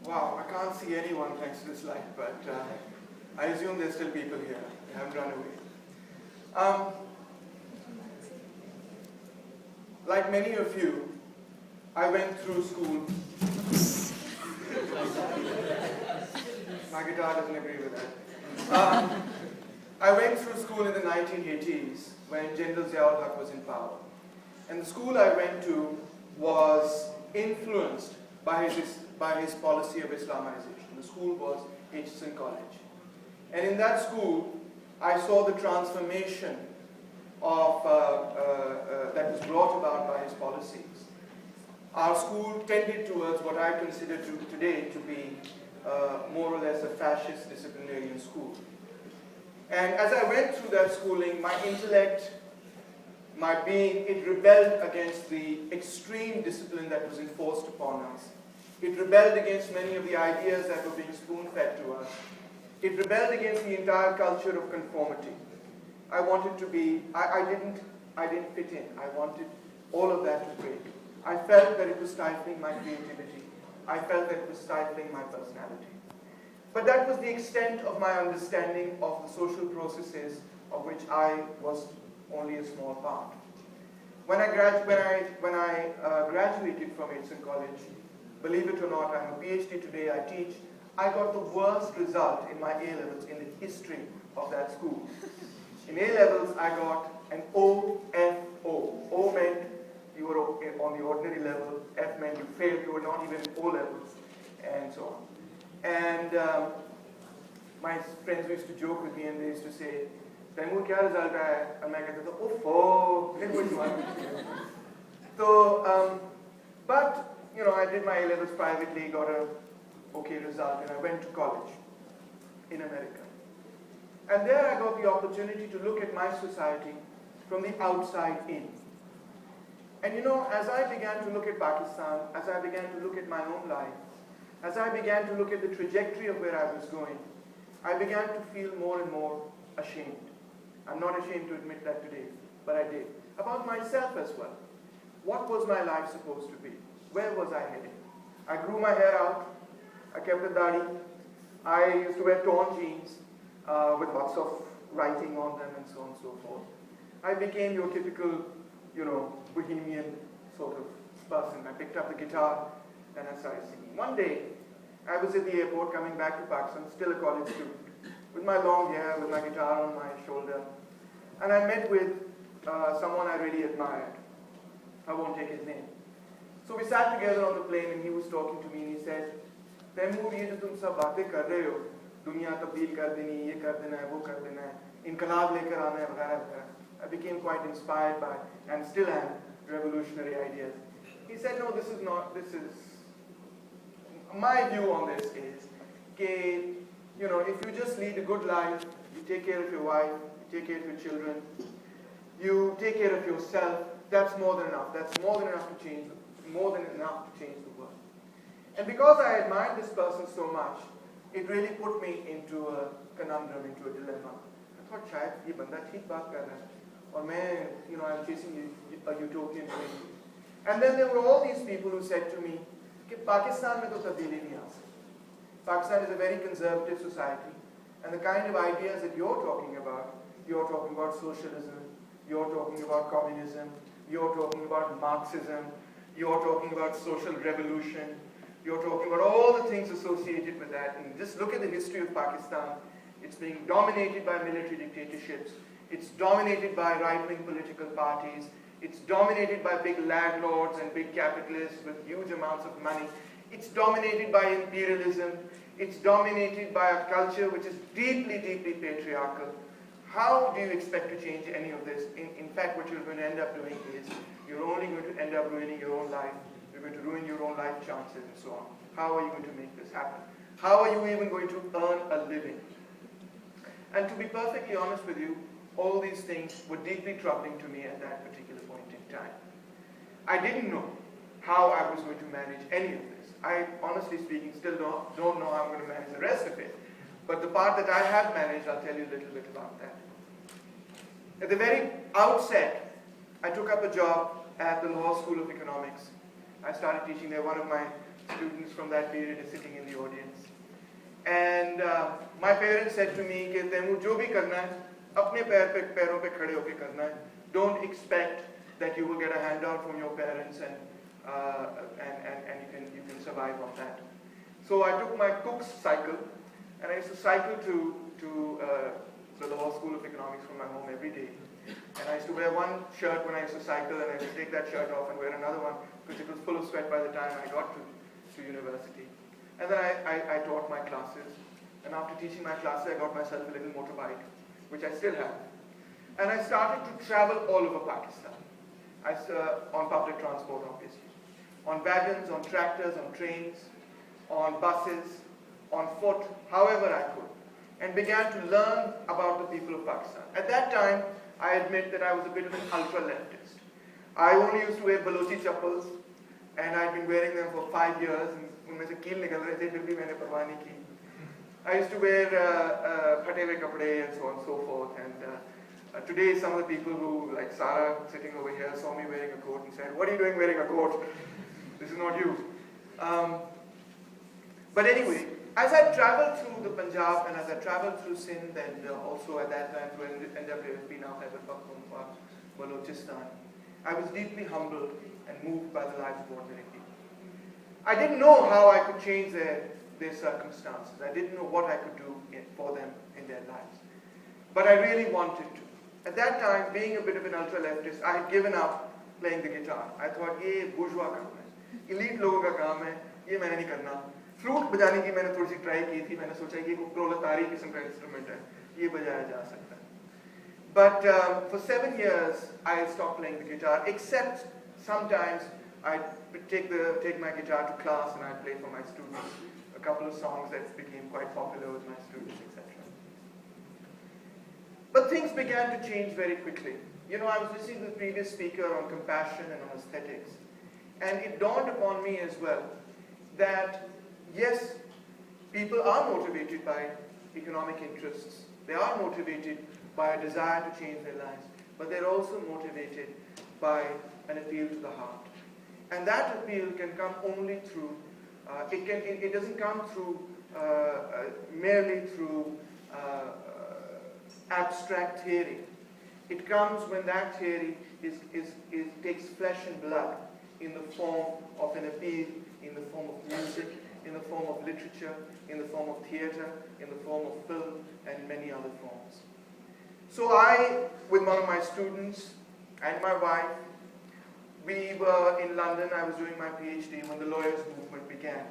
Wow, I can't see anyone thanks to this light, but I assume there's still people here. They haven't run away. Like many of you, I went through school. My guitar doesn't agree with that. I went through school in the 1980s when General Ziaul Haq was in power. And the school I went to was influenced by his policy of Islamization. The school was Hitchison College. And in that school, I saw the transformation of, that was brought about by his policies. Our school tended towards what I consider today to be more or less a fascist disciplinarian school. And as I went through that schooling, my intellect, my being, it rebelled against the extreme discipline that was enforced upon us. It rebelled against many of the ideas that were being spoon-fed to us. It rebelled against the entire culture of conformity. I wanted to be, I didn't fit in. I wanted all of that to break. I felt that it was stifling my creativity. I felt that it was stifling my personality. But that was the extent of my understanding of the social processes of which I was only a small part. When I graduated from Hitchison College, believe it or not, I'm a PhD today, I teach, I got the worst result in my A-levels in the history of that school. In A-levels, I got an O-F-O. O meant you were on the ordinary level, F meant you failed, you were not even O-levels, and so on. And my friends used to joke with me and they used to say, Taimur, kya result aaya? And I said, oh, which one? So, but, you know, I did my A-levels privately, got a okay result, and I went to college in America. And there I got the opportunity to look at my society from the outside in. And you know, as I began to look at Pakistan, as I began to look at my own life, as I began to look at the trajectory of where I was going, I began to feel more and more ashamed. I'm not ashamed to admit that today, but I did. About myself as well. What was my life supposed to be? Where was I heading? I grew my hair out. I kept a dadi. I used to wear torn jeans with lots of writing on them and so on and so forth. I became your typical, you know, bohemian sort of person. I picked up the guitar and I started singing. One day, I was at the airport coming back to Pakistan, still a college student, with my long hair, with my guitar on my shoulder. And I met with someone I really admired. I won't take his name. So we sat together on the plane and he was talking to me and he said, Taimur, ye jo tum sab baatein kar rahe ho, duniya tabdeel kar deni, ye kar dena hai, wo kar dena hai, inqilab lekar aana hai, vagara, vagara. I became quite inspired by, and still am, revolutionary ideas. He said, no, this is not, this is, my view on this is, that, you know, if you just lead a good life, you take care of your wife, you take care of your children, you take care of yourself, that's more than enough. That's more than enough to change, more than enough to change the world. And because I admired this person so much, it really put me into a conundrum, into a dilemma. I thought, shayad ye banda theek baat kar raha hai. Or main, you know, I'm chasing a utopian dream. And then there were all these people who said to me, that Pakistan mein to tabdeeli nahi aa sakti. Pakistan is a very conservative society, and the kind of ideas that you're talking about socialism, you're talking about communism, you're talking about Marxism, you're talking about social revolution, you're talking about all the things associated with that. And just look at the history of Pakistan. It's being dominated by military dictatorships. It's dominated by right-wing political parties. It's dominated by big landlords and big capitalists with huge amounts of money. It's dominated by imperialism. It's dominated by a culture which is deeply, deeply patriarchal. How do you expect to change any of this? In fact, what you're going to end up doing is you're only going to end up ruining your own life. You're going to ruin your own life chances and so on. How are you going to make this happen? How are you even going to earn a living? And to be perfectly honest with you, all these things were deeply troubling to me at that particular point in time. I didn't know how I was going to manage any of this. I, honestly speaking, still don't know how I'm going to manage the rest of it. But the part that I have managed, I'll tell you a little bit about that. At the very outset, I took up a job at the Law School of Economics I started teaching there. One of my students from that period is sitting in the audience. And my parents said to me, कि तैमूर जो भी करना है, अपने पैरों पे खड़े होके करना है. Don't expect that you will get a handout from your parents and you can survive on that. So I took my cook's cycle, and I used to cycle to the Law School of Economics from my home every day. And I used to wear one shirt when I used to cycle, and I used to take that shirt off and wear another one because it was full of sweat by the time I got to university. And then I taught my classes. And after teaching my classes, I got myself a little motorbike, which I still have. And I started to travel all over Pakistan. On public transport, obviously. On wagons, on tractors, on trains, on buses, on foot, however I could. And began to learn about the people of Pakistan. At that time, I admit that I was a bit of an ultra-leftist. I only used to wear Balochi chappals, and I'd been wearing them for 5 years, and unme se keel nikal rahe the, phir bhi maine parwah nahi ki. I used to wear phate hue kapde and so on and so forth, and today some of the people who, like Sarah sitting over here, saw me wearing a coat and said, "What are you doing wearing a coat? This is not you." But anyway, as I traveled through the Punjab and as I traveled through Sindh and also at that time through NWFP, now Khyber Pakhtunkhwa, Balochistan, I was deeply humbled and moved by the lives of ordinary people. I didn't know how I could change their circumstances. I didn't know what I could do for them in their lives. But I really wanted to. At that time, being a bit of an ultra-leftist, I had given up playing the guitar. I thought, ये bourgeois काम है, elite लोगों का काम है, ये मैंने नहीं करना. फ्लूट बजाने की मैंने थोड़ी सी ट्राई की थी. मैंने सोचा ये कोई प्रोलेटारी किस्म का इंस्ट्रूमेंट है, ये बजाया जा सकता है. But for 7 years, I stopped playing the guitar, except sometimes I'd take my guitar to class and I'd play for my students a couple of songs that became quite popular with my students, etc. But things began to change very quickly. You know, I was listening to the previous speaker on compassion and on aesthetics, and it dawned upon me as well that, yes, people are motivated by economic interests. They are motivated by a desire to change their lives, but they're also motivated by an appeal to the heart. And that appeal can come only through, it doesn't come through merely through abstract theory. It comes when that theory takes flesh and blood in the form of an appeal, in the form of music, in the form of literature, in the form of theatre, in the form of film, and many other forms. So I, with one of my students and my wife, we were in London. I was doing my PhD when the lawyers' movement began.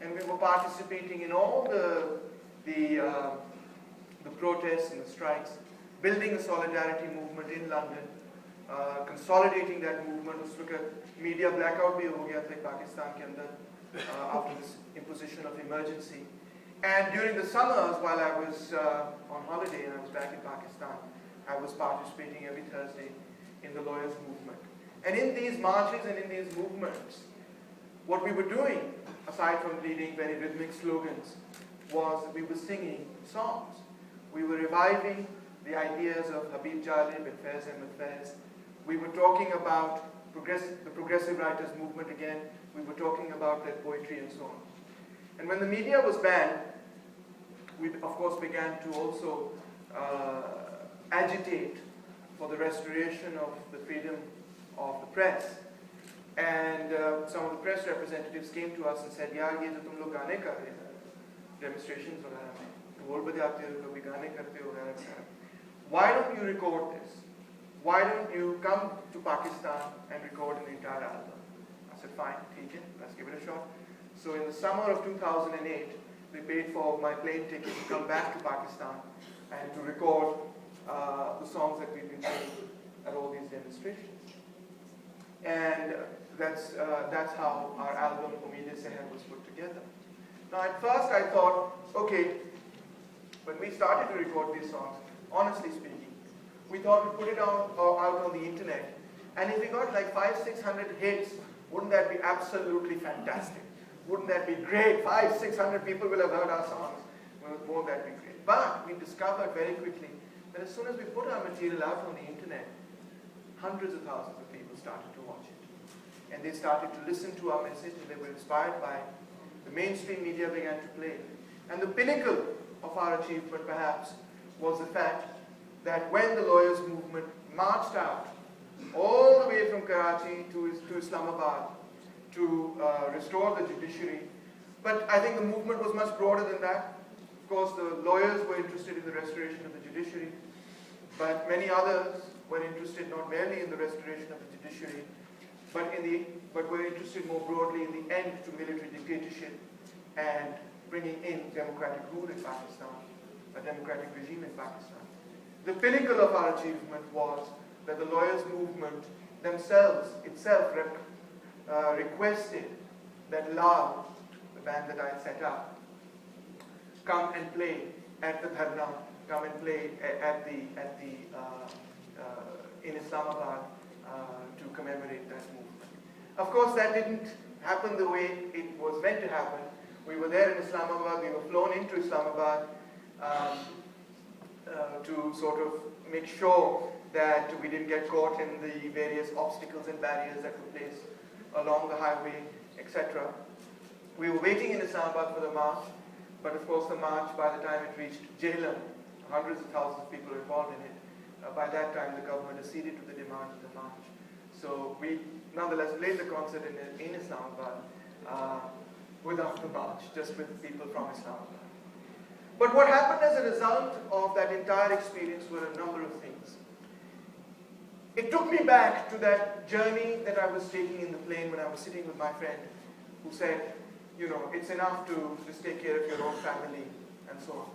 And we were participating in all the protests and the strikes, building a solidarity movement in London, consolidating that movement. Us media blackout bhi ho gaya tha Pakistan ke andar after this imposition of emergency. And during the summers, while I was on holiday and I was back in Pakistan, I was participating every Thursday in the lawyers' movement. And in these marches and in these movements, what we were doing, aside from leading very rhythmic slogans, was we were singing songs. We were reviving the ideas of Habib Jalib and Faiz Ahmed Faiz. We were talking about the progressive writers movement again. We were talking about their poetry and so on. And when the media was banned, we of course began to also agitate for the restoration of the freedom of the press. And some of the press representatives came to us and said, "Yaar, ye to tum log gaane kar rahe ho, demonstrations वगैरह में, ढोल बजाते हो, कभी गाने करते हो, वगैरह. Why don't you record this? Why don't you come to Pakistan and record an entire album?" I said, "Fine, take it, let's give it a shot." So in the summer of 2008, they paid for my plane ticket to come back to Pakistan and to record the songs that we've been playing at all these demonstrations. And that's how our album Umeed Seher was put together. Now at first I thought, okay, when we started to record these songs, honestly speaking, we thought we'd put it out on the internet, and if we got like 500-600 hits, wouldn't that be absolutely fantastic? Wouldn't that be great? 500-600 people will have heard our songs. Won't that be great? But we discovered very quickly that as soon as we put our material out on the internet, hundreds of thousands of people started to watch it. and they started to listen to our message, and they were inspired by it. The mainstream media began to play. And the pinnacle of our achievement, perhaps, was the fact that when the lawyers' movement marched out all the way from Karachi to Islamabad to restore the judiciary, but I think the movement was much broader than that. Of course, the lawyers were interested in the restoration of the judiciary, but many others were interested not merely in the restoration of the judiciary, but were interested more broadly in the end to military dictatorship and bringing in democratic rule in Pakistan, a democratic regime in Pakistan. The pinnacle of our achievement was that the lawyers' movement itself requested that Lal, the band that I had set up, come and play at the Dharna, come and play in Islamabad to commemorate that movement. Of course, that didn't happen the way it was meant to happen. We were there in Islamabad, we were flown into Islamabad to sort of make sure that we didn't get caught in the various obstacles and barriers that were placed along the highway, etc. We were waiting in Islamabad for the march, but of course the march, by the time it reached Jhelum, hundreds of thousands of people involved in it, by that time the government acceded to the demand of the march. So we nonetheless played the concert in Islamabad without the march, just with people from Islamabad. But what happened as a result of that entire experience were a number of things. It took me back to that journey that I was taking in the plane when I was sitting with my friend who said, you know, it's enough to just take care of your own family and so on.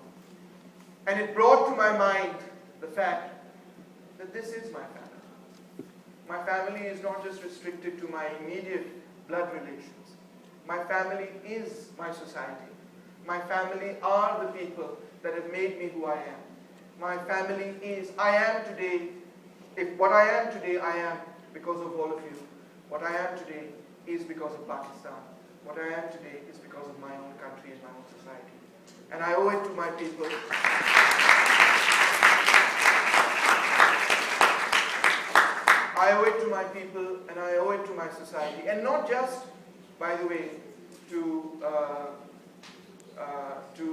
And it brought to my mind the fact that this is my family. My family is not just restricted to my immediate blood relations. My family is my society. My family are the people that have made me who I am. My family is, I am today, what I am today, I am because of all of you. What I am today is because of Pakistan. What I am today is because of my own country and my own society. And I owe it to my people. I owe it to my people and I owe it to my society. And not just, by the way, to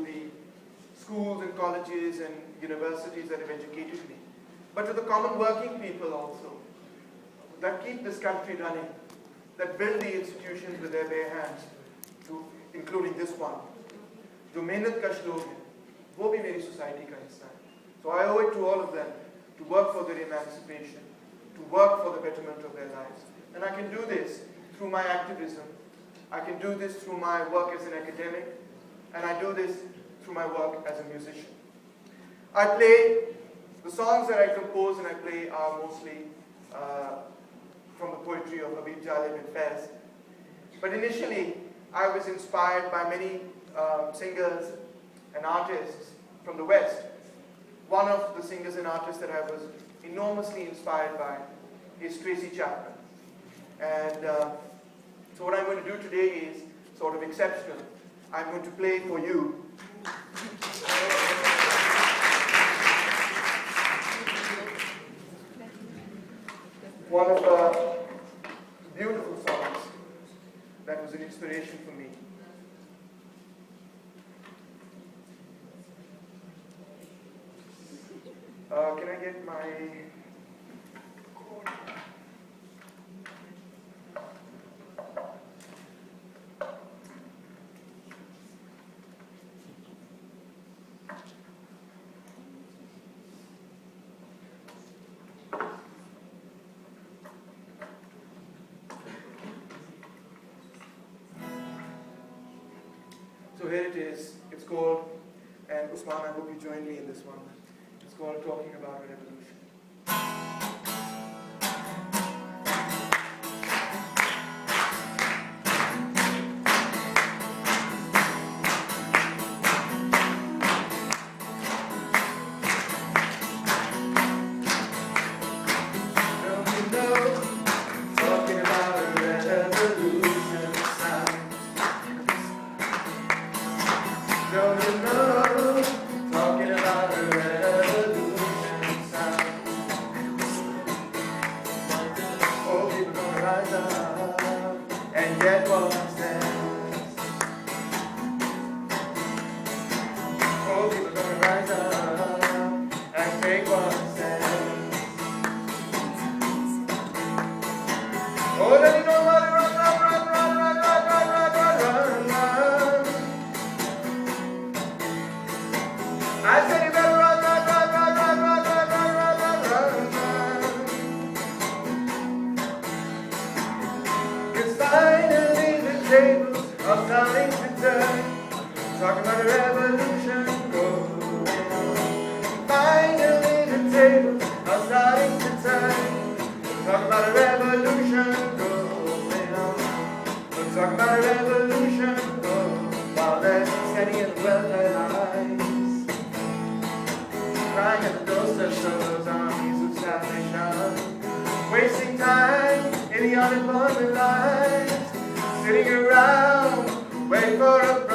the schools and colleges and universities that have educated me, but to the common working people also, that keep this country running, that build the institutions with their bare hands, including this one. जो मेहनत कश लोग हैं, वो भी मेरी society का हिस्सा है. So I owe it to all of them to work for their emancipation, to work for the betterment of their lives. And I can do this through my activism. I can do this through my work as an academic, and I do this through my work as a musician. I play, the songs that I compose and I play are mostly from the poetry of Habib Jalib and Fez. But initially, I was inspired by many singers and artists from the West. One of the singers and artists that I was enormously inspired by is Tracy Chapman. And so what I'm going to do today is sort of exceptional. I'm going to play for you one of the beautiful songs that was an inspiration for me. Can I get my... So here it is. It's called, and Usman, I hope you join me in this one. It's called Talking About a Revolution. Don't you know, talking about a revolution sound. tables are starting to turn. Talking about a revolution going on. Finally the tables are starting to turn. Talking about a revolution going on. We're talking about a revolution going on. While they're steady and welfare lines, crying at the doorsteps of those armies of salvation, wasting time in the unemployment lines, sitting around waiting for a